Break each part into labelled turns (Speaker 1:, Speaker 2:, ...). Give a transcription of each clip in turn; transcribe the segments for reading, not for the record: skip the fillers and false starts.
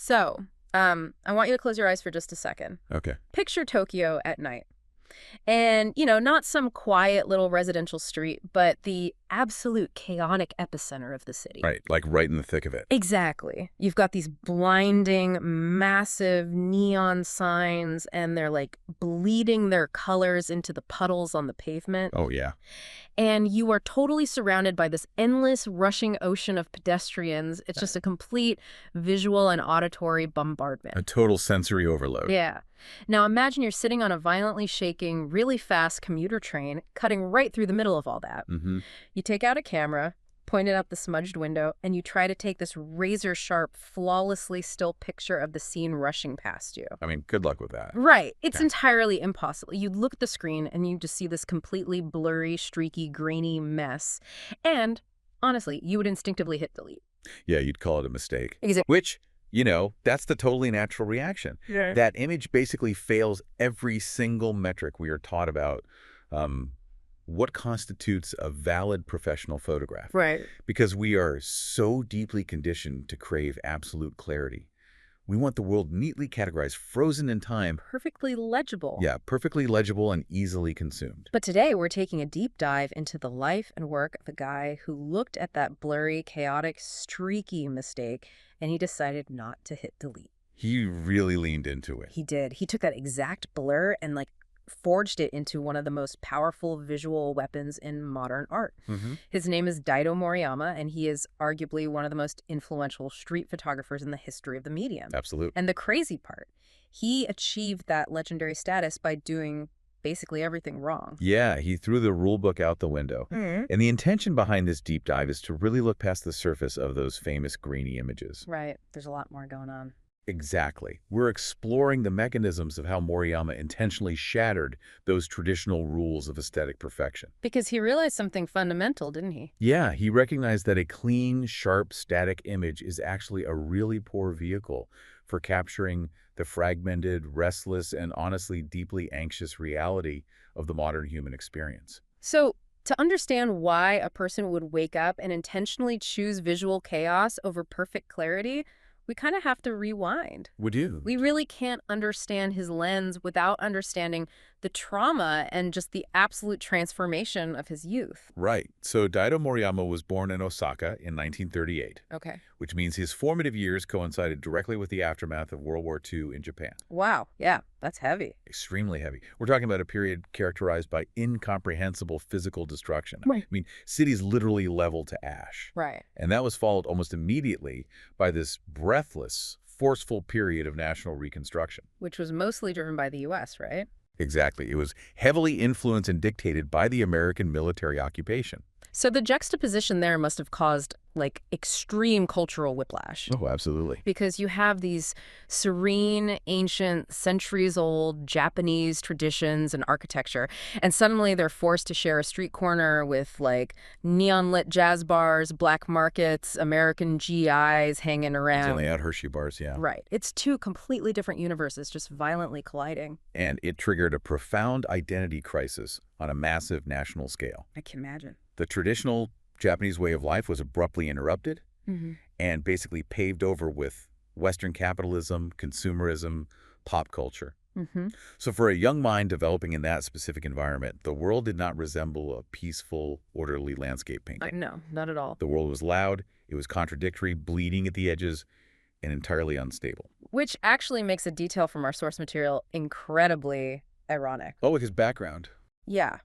Speaker 1: So, I want you to close your eyes for just a second.
Speaker 2: Okay.
Speaker 1: Picture Tokyo at night. And, not some quiet little residential street, but the absolute chaotic epicenter of the city.
Speaker 2: Right, like right in the thick of it.
Speaker 1: Exactly. You've got these blinding, massive neon signs, and they're like bleeding their colors into the puddles on the pavement.
Speaker 2: Oh, yeah.
Speaker 1: And you are totally surrounded by this endless, rushing ocean of pedestrians. It's just a complete visual and auditory bombardment.
Speaker 2: A total sensory overload.
Speaker 1: Yeah. Now imagine you're sitting on a violently shaking, really fast commuter train, cutting right through the middle of all that.
Speaker 2: Mm-hmm.
Speaker 1: You take out a camera, point it out the smudged window, and you try to take this razor-sharp, flawlessly still picture of the scene rushing past you.
Speaker 2: I mean, good luck with that.
Speaker 1: Right. It's entirely impossible. You look at the screen and you just see this completely blurry, streaky, grainy mess. And honestly, you would instinctively hit delete.
Speaker 2: Yeah, you'd call it a mistake.
Speaker 1: Exactly.
Speaker 2: Which, that's the totally natural reaction.
Speaker 1: Yeah.
Speaker 2: That image basically fails every single metric we are taught about what constitutes a valid professional photograph.
Speaker 1: Right.
Speaker 2: Because we are so deeply conditioned to crave absolute clarity. We want the world neatly categorized, frozen in time.
Speaker 1: Perfectly legible.
Speaker 2: Yeah, perfectly legible and easily consumed.
Speaker 1: But today we're taking a deep dive into the life and work of a guy who looked at that blurry, chaotic, streaky mistake and he decided not to hit delete.
Speaker 2: He really leaned into it.
Speaker 1: He did. He took that exact blur and forged it into one of the most powerful visual weapons in modern art.
Speaker 2: Mm-hmm.
Speaker 1: His name is Daido Moriyama, and he is arguably one of the most influential street photographers in the history of the medium.
Speaker 2: Absolutely.
Speaker 1: And the crazy part, he achieved that legendary status by doing basically everything wrong.
Speaker 2: Yeah, he threw the rule book out the window.
Speaker 1: Mm-hmm.
Speaker 2: And the intention behind this deep dive is to really look past the surface of those famous grainy images.
Speaker 1: Right. There's a lot more going on.
Speaker 2: Exactly. We're exploring the mechanisms of how Moriyama intentionally shattered those traditional rules of aesthetic perfection.
Speaker 1: Because he realized something fundamental, didn't he?
Speaker 2: Yeah, he recognized that a clean, sharp, static image is actually a really poor vehicle for capturing the fragmented, restless, and honestly deeply anxious reality of the modern human experience.
Speaker 1: So, to understand why a person would wake up and intentionally choose visual chaos over perfect clarity, we kind of have to rewind.
Speaker 2: Would you?
Speaker 1: We really can't understand his lens without understanding the trauma and just the absolute transformation of his youth.
Speaker 2: Right. So Daido Moriyama was born in Osaka in 1938,
Speaker 1: Okay.
Speaker 2: which means his formative years coincided directly with the aftermath of World War II in Japan.
Speaker 1: Wow. Yeah, that's heavy.
Speaker 2: Extremely heavy. We're talking about a period characterized by incomprehensible physical destruction.
Speaker 1: Right.
Speaker 2: I mean, cities literally leveled to ash.
Speaker 1: Right.
Speaker 2: And that was followed almost immediately by this breathless, forceful period of national reconstruction.
Speaker 1: Which was mostly driven by the U.S., right?
Speaker 2: Exactly. It was heavily influenced and dictated by the American military occupation.
Speaker 1: So the juxtaposition there must have caused, extreme cultural whiplash.
Speaker 2: Oh, absolutely.
Speaker 1: Because you have these serene, ancient, centuries-old Japanese traditions and architecture, and suddenly they're forced to share a street corner with, neon-lit jazz bars, black markets, American GIs hanging around.
Speaker 2: Selling out Hershey bars, yeah.
Speaker 1: Right. It's two completely different universes just violently colliding.
Speaker 2: And it triggered a profound identity crisis on a massive national scale.
Speaker 1: I can imagine.
Speaker 2: The traditional Japanese way of life was abruptly interrupted and basically paved over with Western capitalism, consumerism, pop culture. So for a young mind developing in that specific environment, the world did not resemble a peaceful, orderly landscape painting.
Speaker 1: No, not at all.
Speaker 2: The world was loud, it was contradictory, bleeding at the edges, and entirely unstable.
Speaker 1: Which actually makes a detail from our source material incredibly ironic.
Speaker 2: Oh, with his background.
Speaker 1: Yeah.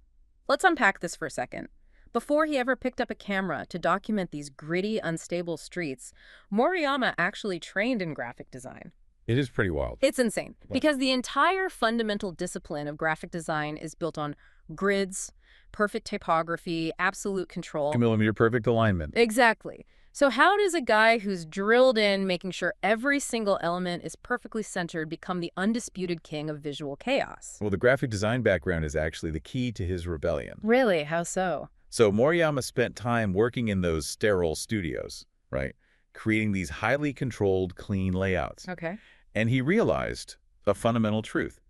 Speaker 1: Let's unpack this for a second. Before he ever picked up a camera to document these gritty, unstable streets, Moriyama actually trained in graphic design.
Speaker 2: It is pretty wild.
Speaker 1: It's insane, because the entire fundamental discipline of graphic design is built on grids, perfect typography, absolute control.
Speaker 2: Millimeter perfect alignment.
Speaker 1: Exactly. So how does a guy who's drilled in making sure every single element is perfectly centered become the undisputed king of visual chaos?
Speaker 2: Well, the graphic design background is actually the key to his rebellion.
Speaker 1: Really? How so?
Speaker 2: So Moriyama spent time working in those sterile studios, right? Creating these highly controlled, clean layouts.
Speaker 1: Okay.
Speaker 2: And he realized a fundamental truth.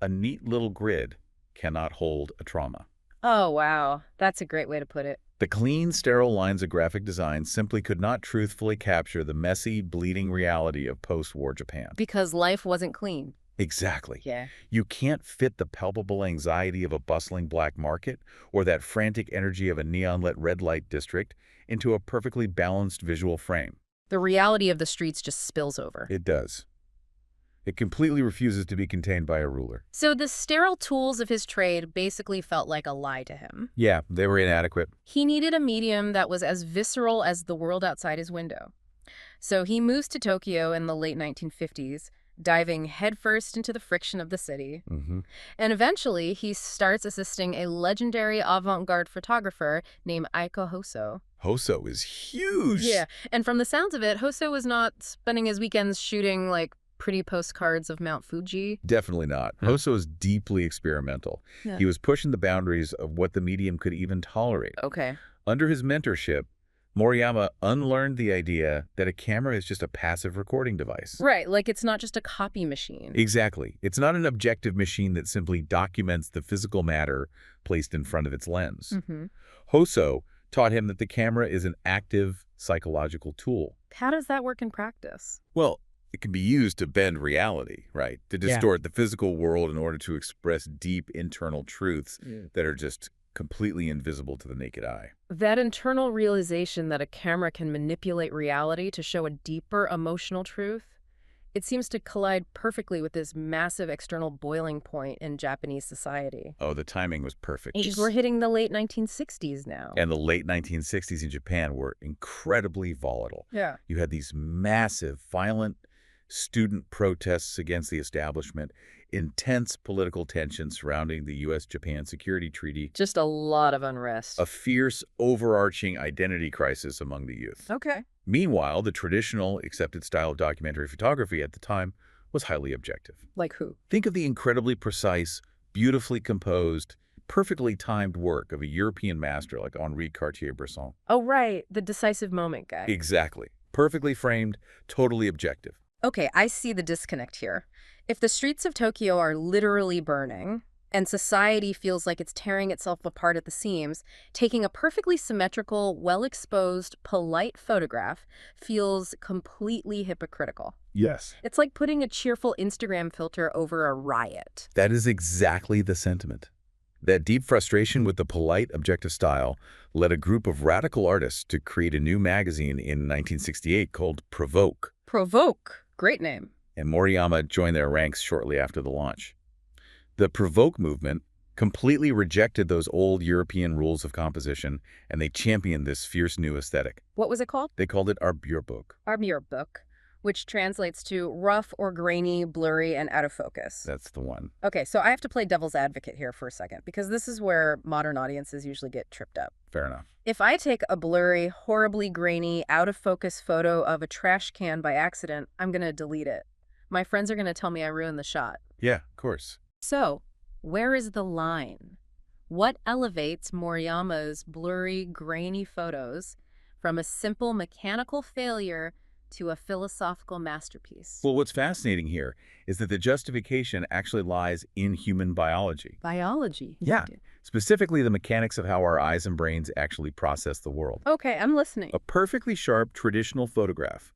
Speaker 2: A neat little grid cannot hold a trauma.
Speaker 1: Oh, wow. That's a great way to put it.
Speaker 2: The clean, sterile lines of graphic design simply could not truthfully capture the messy, bleeding reality of post-war Japan.
Speaker 1: Because life wasn't clean.
Speaker 2: Exactly.
Speaker 1: Yeah.
Speaker 2: You can't fit the palpable anxiety of a bustling black market or that frantic energy of a neon-lit red light district into a perfectly balanced visual frame.
Speaker 1: The reality of the streets just spills over.
Speaker 2: It does. It completely refuses to be contained by a ruler.
Speaker 1: So the sterile tools of his trade basically felt like a lie to him.
Speaker 2: Yeah, they were inadequate.
Speaker 1: He needed a medium that was as visceral as the world outside his window. So he moves to Tokyo in the late 1950s, diving headfirst into the friction of the city. And eventually, he starts assisting a legendary avant-garde photographer named Aiko Hoso.
Speaker 2: Hoso is huge!
Speaker 1: Yeah, and from the sounds of it, Hoso was not spending his weekends shooting, like, pretty postcards of Mount Fuji.
Speaker 2: Definitely not. Hoso is deeply experimental.
Speaker 1: Yeah.
Speaker 2: He was pushing the boundaries of what the medium could even tolerate.
Speaker 1: Okay.
Speaker 2: Under his mentorship, Moriyama unlearned the idea that a camera is just a passive recording device.
Speaker 1: Right, like it's not just a copy machine.
Speaker 2: Exactly. It's not an objective machine that simply documents the physical matter placed in front of its lens. Hoso taught him that the camera is an active psychological tool.
Speaker 1: How does that work in practice?
Speaker 2: Well, it can be used to bend reality, right? To distort the physical world in order to express deep internal truths that are just completely invisible to the naked eye.
Speaker 1: That internal realization that a camera can manipulate reality to show a deeper emotional truth, it seems to collide perfectly with this massive external boiling point in Japanese society.
Speaker 2: Oh, the timing was perfect.
Speaker 1: We're hitting the late 1960s now.
Speaker 2: And the late 1960s in Japan were incredibly volatile.
Speaker 1: Yeah.
Speaker 2: You had these massive, violent student protests against the establishment, intense political tension surrounding the U.S.-Japan Security Treaty,
Speaker 1: Just a lot of unrest.
Speaker 2: a fierce, overarching identity crisis among the youth.
Speaker 1: Okay.
Speaker 2: Meanwhile, the traditional, accepted style of documentary photography at the time was highly objective.
Speaker 1: Like who?
Speaker 2: Think of the incredibly precise, beautifully composed, perfectly timed work of a European master like Henri Cartier-Bresson.
Speaker 1: Oh, right. The decisive moment guy.
Speaker 2: Exactly. Perfectly framed, totally objective.
Speaker 1: Okay, I see the disconnect here. If the streets of Tokyo are literally burning, and society feels like it's tearing itself apart at the seams, taking a perfectly symmetrical, well-exposed, polite photograph feels completely hypocritical.
Speaker 2: Yes.
Speaker 1: It's like putting a cheerful Instagram filter over a riot.
Speaker 2: That is exactly the sentiment. That deep frustration with the polite, objective style led a group of radical artists to create a new magazine in 1968 called Provoke.
Speaker 1: Provoke. Great name.
Speaker 2: And Moriyama joined their ranks shortly after the launch. The Provoke movement completely rejected those old European rules of composition, and they championed this fierce new aesthetic.
Speaker 1: What was it called?
Speaker 2: They called it Are-Bure-Boke.
Speaker 1: Are-Bure-Boke, which translates to rough or grainy, blurry, and out of focus.
Speaker 2: That's the one.
Speaker 1: Okay, so I have to play devil's advocate here for a second, because this is where modern audiences usually get tripped up.
Speaker 2: Fair enough.
Speaker 1: If I take a blurry, horribly grainy, out-of-focus photo of a trash can by accident, I'm going to delete it. My friends are going to tell me I ruined the shot.
Speaker 2: Yeah, of course.
Speaker 1: So, where is the line? What elevates Moriyama's blurry, grainy photos from a simple mechanical failure to a philosophical masterpiece?
Speaker 2: Well, what's fascinating here is that the justification actually lies in human biology.
Speaker 1: Biology?
Speaker 2: Yeah. Specifically, the mechanics of how our eyes and brains actually process the world.
Speaker 1: Okay, I'm listening.
Speaker 2: A perfectly sharp, traditional photograph,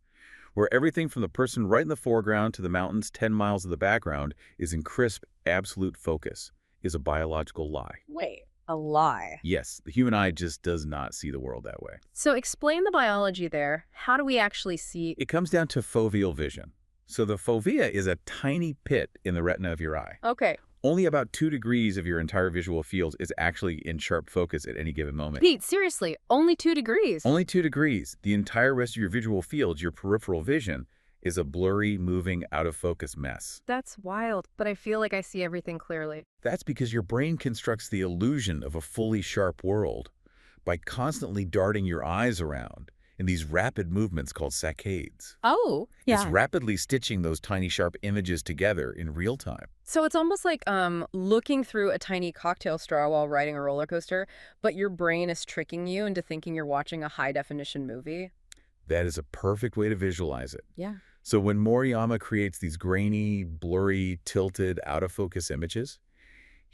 Speaker 2: where everything from the person right in the foreground to the mountains 10 miles of the background is in crisp, absolute focus, is a biological lie.
Speaker 1: Wait, a lie?
Speaker 2: Yes, the human eye just does not see the world that way.
Speaker 1: So explain the biology there. How do we actually see?
Speaker 2: It comes down to foveal vision. So the fovea is a tiny pit in the retina of your eye.
Speaker 1: Okay.
Speaker 2: Only about 2 degrees of your entire visual field is actually in sharp focus at any given moment.
Speaker 1: Pete, seriously, only 2 degrees?
Speaker 2: Only 2 degrees. The entire rest of your visual field, your peripheral vision, is a blurry, moving, out-of-focus mess.
Speaker 1: That's wild, but I feel like I see everything clearly.
Speaker 2: That's because your brain constructs the illusion of a fully sharp world by constantly darting your eyes around in these rapid movements called saccades.
Speaker 1: Oh,
Speaker 2: It's rapidly stitching those tiny sharp images together in real time.
Speaker 1: So it's almost like looking through a tiny cocktail straw while riding a roller coaster, but your brain is tricking you into thinking you're watching a high-definition movie.
Speaker 2: That is a perfect way to visualize it.
Speaker 1: Yeah.
Speaker 2: So when Moriyama creates these grainy, blurry, tilted, out-of-focus images,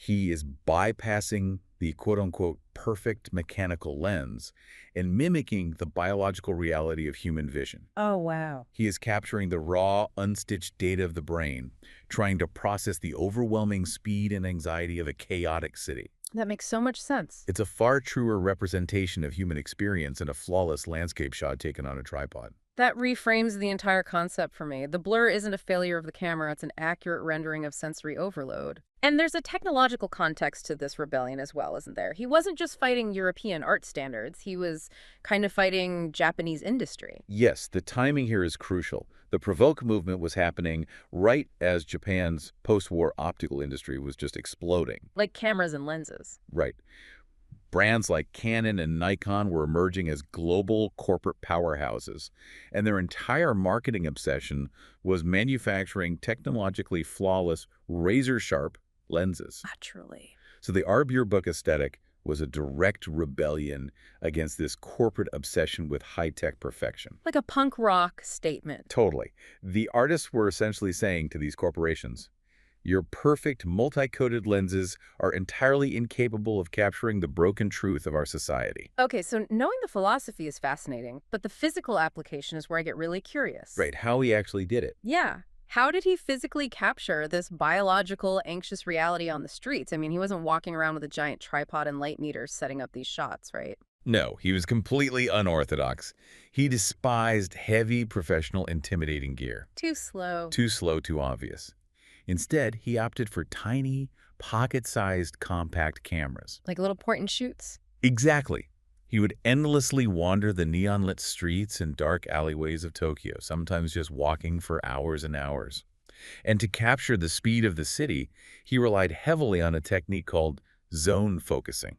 Speaker 2: He is bypassing the quote-unquote perfect mechanical lens and mimicking the biological reality of human vision.
Speaker 1: Oh, wow.
Speaker 2: He is capturing the raw, unstitched data of the brain, trying to process the overwhelming speed and anxiety of a chaotic city.
Speaker 1: That makes so much sense.
Speaker 2: It's a far truer representation of human experience than a flawless landscape shot taken on a tripod.
Speaker 1: That reframes the entire concept for me. The blur isn't a failure of the camera, it's an accurate rendering of sensory overload. And there's a technological context to this rebellion as well, isn't there? He wasn't just fighting European art standards, he was kind of fighting Japanese industry.
Speaker 2: Yes, the timing here is crucial. The Provoke movement was happening right as Japan's post-war optical industry was just exploding.
Speaker 1: Like cameras and lenses.
Speaker 2: Right. Brands like Canon and Nikon were emerging as global corporate powerhouses, and their entire marketing obsession was manufacturing technologically flawless, razor-sharp lenses.
Speaker 1: Naturally.
Speaker 2: So the Are-Bure-Boke aesthetic was a direct rebellion against this corporate obsession with high-tech perfection.
Speaker 1: Like a punk rock statement.
Speaker 2: Totally. The artists were essentially saying to these corporations, your perfect multi-coated lenses are entirely incapable of capturing the broken truth of our society.
Speaker 1: Okay, so knowing the philosophy is fascinating, but the physical application is where I get really curious.
Speaker 2: Right, how he actually did it.
Speaker 1: Yeah. How did he physically capture this biological, anxious reality on the streets? I mean, he wasn't walking around with a giant tripod and light meters setting up these shots, right?
Speaker 2: No, he was completely unorthodox. He despised heavy, professional, intimidating gear.
Speaker 1: Too slow.
Speaker 2: Too slow, too obvious. Instead, he opted for tiny, pocket-sized, compact cameras.
Speaker 1: Like little point-and-shoots?
Speaker 2: Exactly. He would endlessly wander the neon-lit streets and dark alleyways of Tokyo, sometimes just walking for hours and hours. And to capture the speed of the city, he relied heavily on a technique called zone focusing.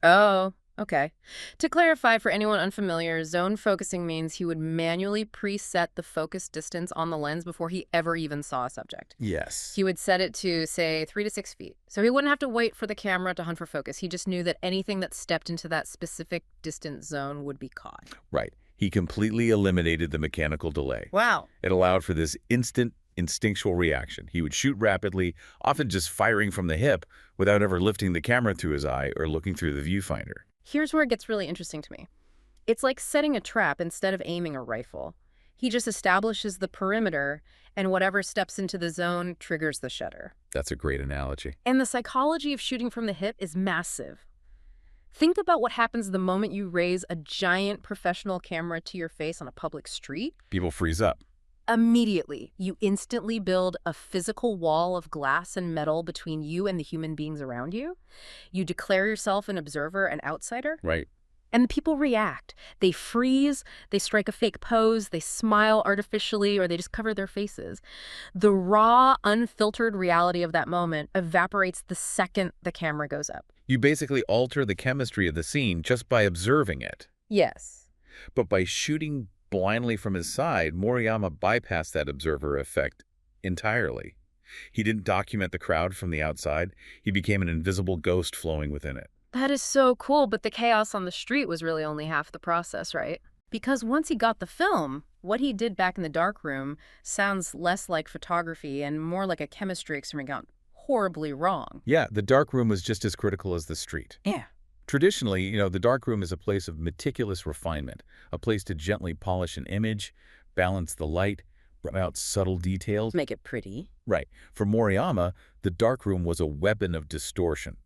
Speaker 1: Oh, okay. To clarify for anyone unfamiliar, zone focusing means he would manually preset the focus distance on the lens before he ever even saw a subject.
Speaker 2: Yes.
Speaker 1: He would set it to, say, 3 to 6 feet. So he wouldn't have to wait for the camera to hunt for focus. He just knew that anything that stepped into that specific distance zone would be caught.
Speaker 2: Right. He completely eliminated the mechanical delay.
Speaker 1: Wow.
Speaker 2: It allowed for this instant, instinctual reaction. He would shoot rapidly, often just firing from the hip, without ever lifting the camera to his eye or looking through the viewfinder.
Speaker 1: Here's where it gets really interesting to me. It's like setting a trap instead of aiming a rifle. He just establishes the perimeter, and whatever steps into the zone triggers the shutter.
Speaker 2: That's a great analogy.
Speaker 1: And the psychology of shooting from the hip is massive. Think about what happens the moment you raise a giant professional camera to your face on a public street.
Speaker 2: People freeze up.
Speaker 1: Immediately, you instantly build a physical wall of glass and metal between you and the human beings around you. You declare yourself an observer, an outsider.
Speaker 2: Right.
Speaker 1: And the people react. They freeze, they strike a fake pose, they smile artificially, or they just cover their faces. The raw, unfiltered reality of that moment evaporates the second the camera goes up.
Speaker 2: You basically alter the chemistry of the scene just by observing it.
Speaker 1: Yes.
Speaker 2: But by shooting blindly from his side, Moriyama bypassed that observer effect entirely. He didn't document the crowd from the outside. He became an invisible ghost flowing within it.
Speaker 1: That is so cool, but the chaos on the street was really only half the process, right? Because once he got the film, what he did back in the darkroom sounds less like photography and more like a chemistry experiment gone horribly wrong.
Speaker 2: Yeah, the darkroom was just as critical as the street.
Speaker 1: Yeah.
Speaker 2: Traditionally, the darkroom is a place of meticulous refinement, a place to gently polish an image, balance the light, bring out subtle details.
Speaker 1: Make it pretty.
Speaker 2: Right. For Moriyama, the darkroom was a weapon of distortion.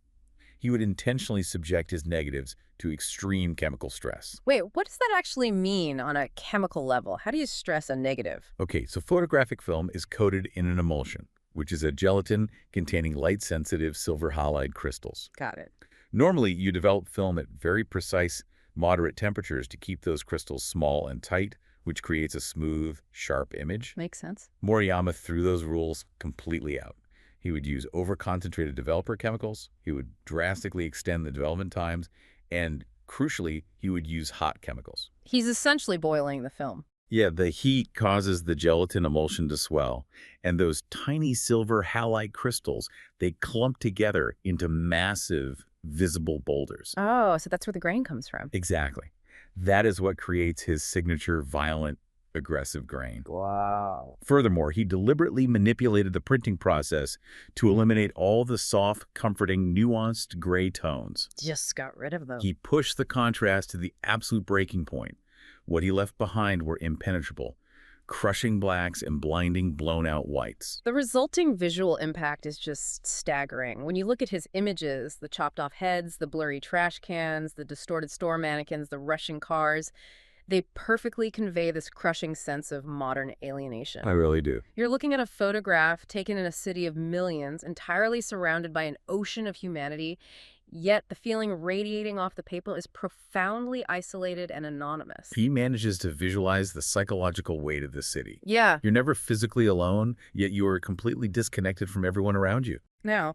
Speaker 2: He would intentionally subject his negatives to extreme chemical stress.
Speaker 1: Wait, what does that actually mean on a chemical level? How do you stress a negative?
Speaker 2: Okay, so photographic film is coated in an emulsion, which is a gelatin containing light-sensitive silver halide crystals.
Speaker 1: Got it.
Speaker 2: Normally, you develop film at very precise, moderate temperatures to keep those crystals small and tight, which creates a smooth, sharp image.
Speaker 1: Makes sense.
Speaker 2: Moriyama threw those rules completely out. He would use over-concentrated developer chemicals, he would drastically extend the development times, and crucially, he would use hot chemicals.
Speaker 1: He's essentially boiling the film.
Speaker 2: Yeah, the heat causes the gelatin emulsion to swell, and those tiny silver halide crystals, they clump together into massive, visible boulders.
Speaker 1: Oh, so that's where the grain comes from.
Speaker 2: Exactly. That is what creates his signature violent, aggressive grain.
Speaker 3: Wow.
Speaker 2: Furthermore, he deliberately manipulated the printing process to eliminate all the soft, comforting, nuanced gray tones.
Speaker 1: Just got rid of them.
Speaker 2: He pushed the contrast to the absolute breaking point. What he left behind were impenetrable, crushing blacks and blinding, blown-out whites.
Speaker 1: The resulting visual impact is just staggering. When you look at his images, the chopped-off heads, the blurry trash cans, the distorted store mannequins, the rushing cars, they perfectly convey this crushing sense of modern alienation.
Speaker 2: I really do.
Speaker 1: You're looking at a photograph taken in a city of millions, entirely surrounded by an ocean of humanity, yet the feeling radiating off the paper is profoundly isolated and anonymous.
Speaker 2: He manages to visualize the psychological weight of the city.
Speaker 1: Yeah.
Speaker 2: You're never physically alone, yet you are completely disconnected from everyone around you.
Speaker 1: Now,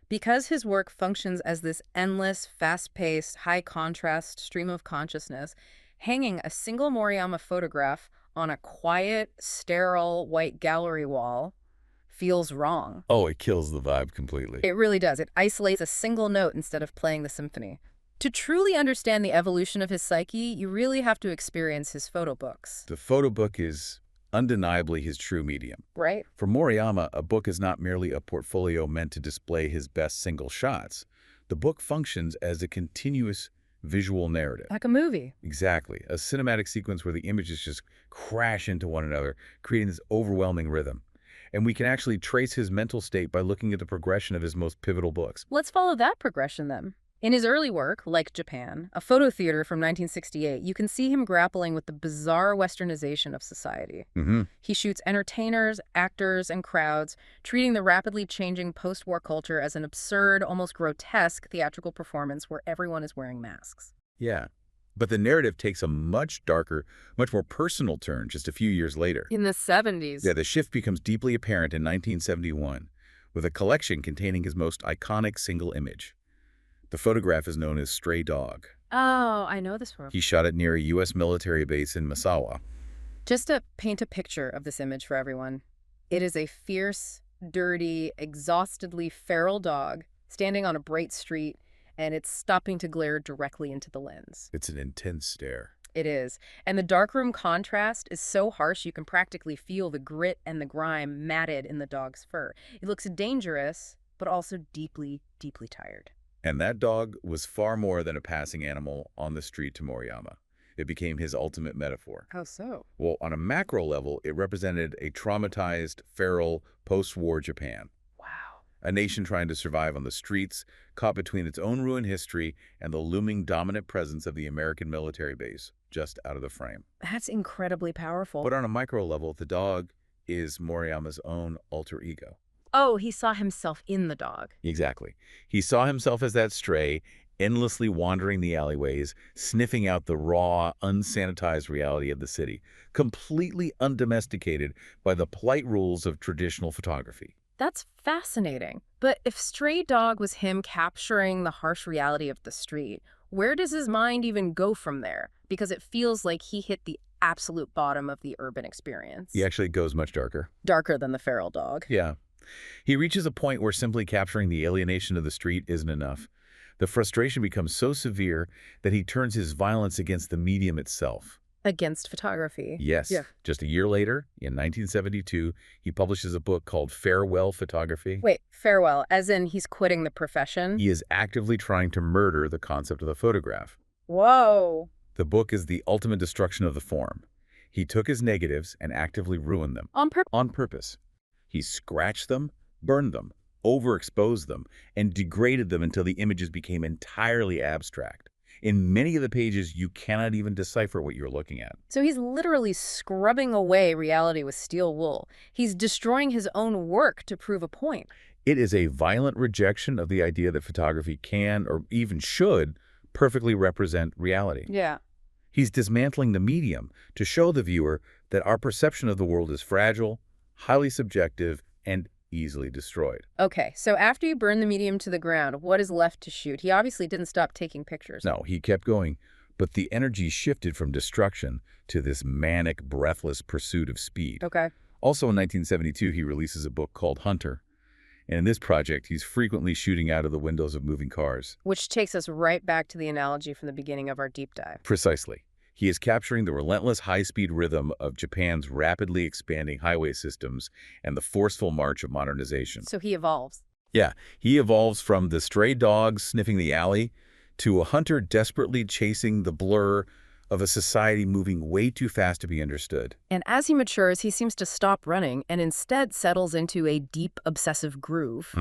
Speaker 1: because his work functions as this endless, fast-paced, high-contrast stream of consciousness, hanging a single Moriyama photograph on a quiet, sterile, white gallery wall feels wrong.
Speaker 2: Oh, it kills the vibe completely.
Speaker 1: It really does. It isolates a single note instead of playing the symphony. To truly understand the evolution of his psyche, you really have to experience his photo books.
Speaker 2: The photo book is undeniably his true medium.
Speaker 1: Right?
Speaker 2: For Moriyama, a book is not merely a portfolio meant to display his best single shots. The book functions as a continuous visual narrative.
Speaker 1: Like a movie.
Speaker 2: Exactly. A cinematic sequence where the images just crash into one another, creating this overwhelming rhythm. And we can actually trace his mental state by looking at the progression of his most pivotal books.
Speaker 1: Let's follow that progression then. In his early work, like Japan, a photo theater from 1968, you can see him grappling with the bizarre westernization of society. He shoots entertainers, actors, and crowds, treating the rapidly changing post-war culture as an absurd, almost grotesque theatrical performance where everyone is wearing masks.
Speaker 2: Yeah. But the narrative takes a much darker, much more personal turn just a few years later.
Speaker 1: In the 70s.
Speaker 2: Yeah, the shift becomes deeply apparent in 1971, with a collection containing his most iconic single image. The photograph is known as Stray Dog.
Speaker 1: Oh, I know this photo.
Speaker 2: He shot it near a U.S. military base in Misawa.
Speaker 1: Just to paint a picture of this image for everyone, it is a fierce, dirty, exhaustedly feral dog standing on a bright street, and it's stopping to glare directly into the lens.
Speaker 2: It's an intense stare.
Speaker 1: It is. And the darkroom contrast is so harsh you can practically feel the grit and the grime matted in the dog's fur. It looks dangerous, but also deeply, deeply tired.
Speaker 2: And that dog was far more than a passing animal on the street to Moriyama. It became his ultimate metaphor.
Speaker 1: How so?
Speaker 2: Well, on a macro level, it represented a traumatized, feral, post-war Japan.
Speaker 1: Wow.
Speaker 2: A nation trying to survive on the streets, caught between its own ruined history and the looming dominant presence of the American military base, just out of the frame.
Speaker 1: That's incredibly powerful.
Speaker 2: But on a micro level, the dog is Moriyama's own alter ego.
Speaker 1: Oh, he saw himself in the dog.
Speaker 2: Exactly. He saw himself as that stray, endlessly wandering the alleyways, sniffing out the raw, unsanitized reality of the city, completely undomesticated by the polite rules of traditional photography.
Speaker 1: That's fascinating. But if Stray Dog was him capturing the harsh reality of the street, where does his mind even go from there? Because it feels like he hit the absolute bottom of the urban experience.
Speaker 2: He actually goes much darker.
Speaker 1: Darker than the feral dog.
Speaker 2: Yeah. He reaches a point where simply capturing the alienation of the street isn't enough. The frustration becomes so severe that he turns his violence against the medium itself.
Speaker 1: Against photography.
Speaker 2: Yes.
Speaker 1: Yeah.
Speaker 2: Just a year later, in 1972, he publishes a book called Farewell Photography.
Speaker 1: Wait, farewell, as in he's quitting the profession?
Speaker 2: He is actively trying to murder the concept of the photograph.
Speaker 1: Whoa.
Speaker 2: The book is the ultimate destruction of the form. He took his negatives and actively ruined them.
Speaker 1: On purpose?
Speaker 2: On purpose. He scratched them, burned them, overexposed them, and degraded them until the images became entirely abstract. In many of the pages, you cannot even decipher what you're looking at.
Speaker 1: So he's literally scrubbing away reality with steel wool. He's destroying his own work to prove a point.
Speaker 2: It is a violent rejection of the idea that photography can, or even should, perfectly represent reality.
Speaker 1: Yeah.
Speaker 2: He's dismantling the medium to show the viewer that our perception of the world is fragile, highly subjective, and easily destroyed.
Speaker 1: Okay, so after you burn the medium to the ground, what is left to shoot? He obviously didn't stop taking pictures.
Speaker 2: No, he kept going, but the energy shifted from destruction to this manic, breathless pursuit of speed.
Speaker 1: Okay.
Speaker 2: Also in 1972, he releases a book called Hunter. And in this project, he's frequently shooting out of the windows of moving cars.
Speaker 1: Which takes us right back to the analogy from the beginning of our deep dive.
Speaker 2: Precisely. He is capturing the relentless high-speed rhythm of Japan's rapidly expanding highway systems and the forceful march of modernization.
Speaker 1: So he evolves.
Speaker 2: Yeah, he evolves from the stray dog sniffing the alley to a hunter desperately chasing the blur of a society moving way too fast to be understood.
Speaker 1: And as he matures, he seems to stop running and instead settles into a deep, obsessive groove.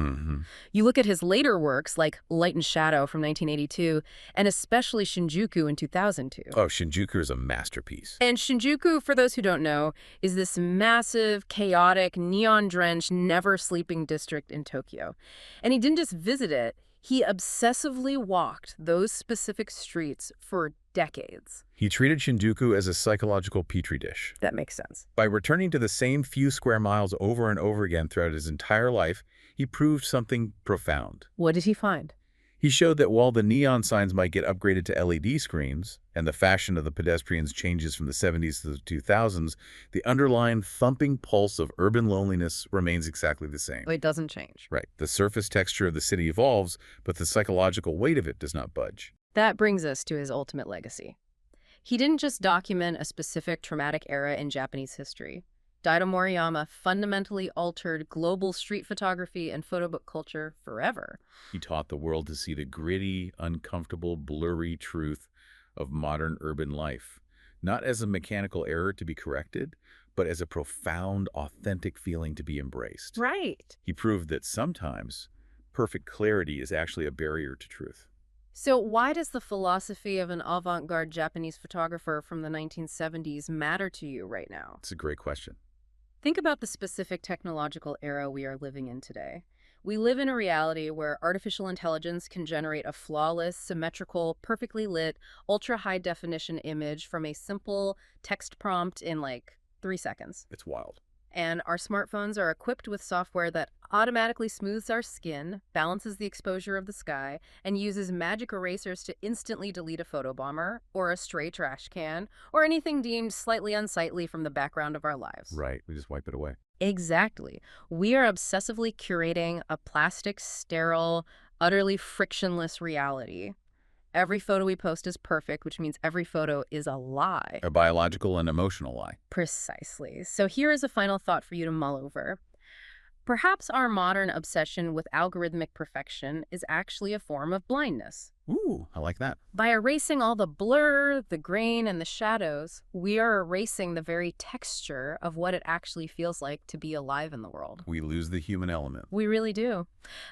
Speaker 1: You look at his later works like Light and Shadow from 1982, and especially Shinjuku in 2002.
Speaker 2: Oh, Shinjuku is a masterpiece.
Speaker 1: And Shinjuku, for those who don't know, is this massive, chaotic, neon-drenched, never-sleeping district in Tokyo. And he didn't just visit it, he obsessively walked those specific streets for decades.
Speaker 2: He treated Shinjuku as a psychological petri dish.
Speaker 1: That makes sense.
Speaker 2: By returning to the same few square miles over and over again throughout his entire life, he proved something profound.
Speaker 1: What did he find?
Speaker 2: He showed that while the neon signs might get upgraded to LED screens, and the fashion of the pedestrians changes from the 70s to the 2000s, the underlying thumping pulse of urban loneliness remains exactly the same.
Speaker 1: It doesn't change.
Speaker 2: Right. The surface texture of the city evolves, but the psychological weight of it does not budge.
Speaker 1: That brings us to his ultimate legacy. He didn't just document a specific traumatic era in Japanese history. Daido Moriyama fundamentally altered global street photography and photo book culture forever.
Speaker 2: He taught the world to see the gritty, uncomfortable, blurry truth of modern urban life, not as a mechanical error to be corrected, but as a profound, authentic feeling to be embraced.
Speaker 1: Right.
Speaker 2: He proved that sometimes perfect clarity is actually a barrier to truth.
Speaker 1: So why does the philosophy of an avant-garde Japanese photographer from the 1970s matter to you right now?
Speaker 2: It's a great question.
Speaker 1: Think about the specific technological era we are living in today. We live in a reality where artificial intelligence can generate a flawless, symmetrical, perfectly lit, ultra-high-definition image from a simple text prompt in like 3 seconds.
Speaker 2: It's wild.
Speaker 1: And our smartphones are equipped with software that automatically smooths our skin, balances the exposure of the sky, and uses magic erasers to instantly delete a photobomber, or a stray trash can, or anything deemed slightly unsightly from the background of our lives.
Speaker 2: Right. We just wipe it away.
Speaker 1: Exactly. We are obsessively curating a plastic, sterile, utterly frictionless reality. Every photo we post is perfect, which means every photo is a lie.
Speaker 2: A biological and emotional lie.
Speaker 1: Precisely. So here is a final thought for you to mull over. Perhaps our modern obsession with algorithmic perfection is actually a form of blindness.
Speaker 2: Ooh, I like that.
Speaker 1: By erasing all the blur, the grain, and the shadows, we are erasing the very texture of what it actually feels like to be alive in the world.
Speaker 2: We lose the human element.
Speaker 1: We really do.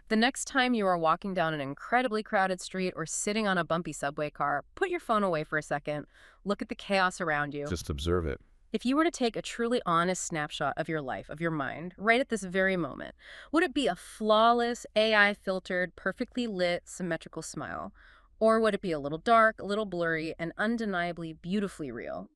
Speaker 1: The next time you are walking down an incredibly crowded street or sitting on a bumpy subway car, put your phone away for a second. Look at the chaos around you.
Speaker 2: Just observe it.
Speaker 1: If you were to take a truly honest snapshot of your life, of your mind, right at this very moment, would it be a flawless, AI-filtered, perfectly lit, symmetrical smile? Or would it be a little dark, a little blurry, and undeniably beautifully real?